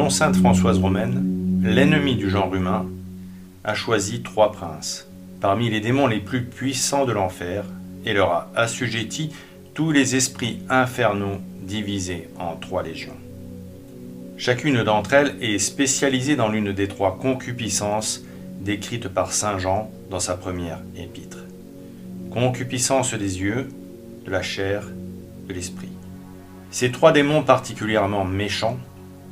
Selon sainte Françoise Romaine, l'ennemi du genre humain a choisi 3 princes, parmi les démons les plus puissants de l'enfer, et leur a assujetti tous les esprits infernaux divisés en 3 légions. Chacune d'entre elles est spécialisée dans l'une des 3 concupiscences décrites par saint Jean dans sa première épître. Concupiscence des yeux, de la chair, de l'esprit. Ces 3 démons particulièrement méchants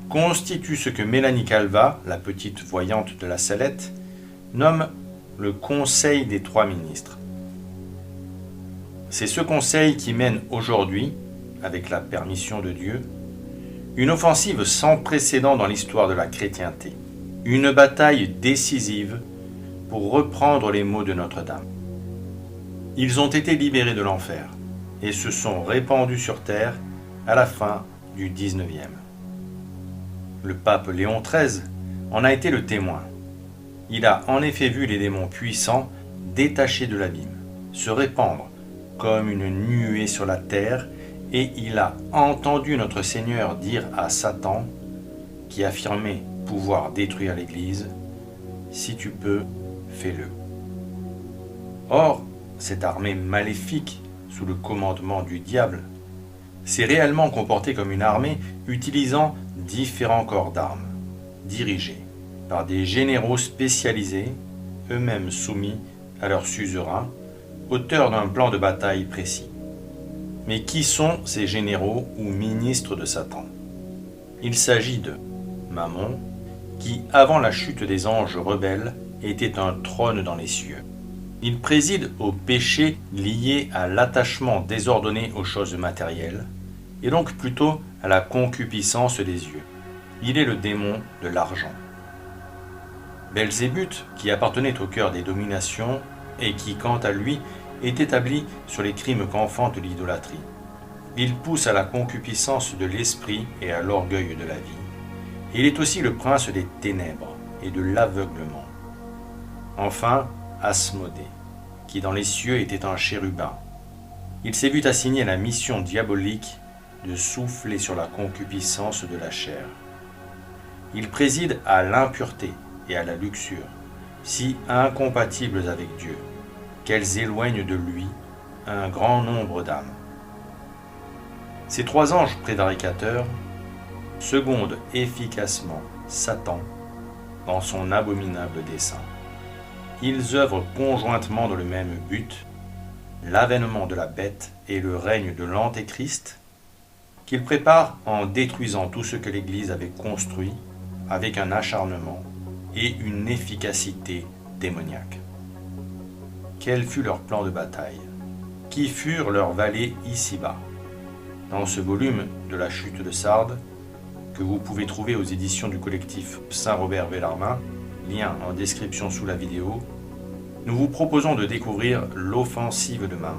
constituent ce que Mélanie Calva, la petite voyante de la Salette, nomme le Conseil des 3 ministres. C'est ce conseil qui mène aujourd'hui, avec la permission de Dieu, une offensive sans précédent dans l'histoire de la chrétienté, une bataille décisive pour reprendre les mots de Notre-Dame. Ils ont été libérés de l'enfer et se sont répandus sur terre à la fin du XIXe. Le pape Léon XIII en a été le témoin. Il a en effet vu les démons puissants détachés de l'abîme, se répandre comme une nuée sur la terre, et il a entendu notre Seigneur dire à Satan, qui affirmait pouvoir détruire l'Église, « Si tu peux, fais-le ». Or, cette armée maléfique, sous le commandement du diable, s'est réellement comportée comme une armée utilisant différents corps d'armes, dirigés par des généraux spécialisés, eux-mêmes soumis à leur suzerain, auteurs d'un plan de bataille précis. Mais qui sont ces généraux ou ministres de Satan? Il s'agit de Mammon, qui, avant la chute des anges rebelles, était un trône dans les cieux. Il préside au péché lié à l'attachement désordonné aux choses matérielles, et donc plutôt à la concupiscence des yeux. Il est le démon de l'argent. Belzébuth, qui appartenait au cœur des dominations, et qui, quant à lui, est établi sur les crimes qu'enfante l'idolâtrie. Il pousse à la concupiscence de l'esprit et à l'orgueil de la vie. Il est aussi le prince des ténèbres et de l'aveuglement. Enfin, Asmodée, qui dans les cieux était un chérubin. Il s'est vu assigner la mission diabolique de souffler sur la concupiscence de la chair. Il préside à l'impureté et à la luxure, si incompatibles avec Dieu, qu'elles éloignent de lui un grand nombre d'âmes. Ces 3 anges prévaricateurs secondent efficacement Satan dans son abominable dessein. Ils œuvrent conjointement dans le même but, l'avènement de la bête et le règne de l'Antéchrist, qu'ils préparent en détruisant tout ce que l'Église avait construit avec un acharnement et une efficacité démoniaque. Quel fut leur plan de bataille? Qui furent leurs valets ici-bas? Dans ce volume de la chute de Sardes, que vous pouvez trouver aux éditions du collectif Saint-Robert-Bellarmin, lien en description sous la vidéo, nous vous proposons de découvrir l'offensive de Mammon.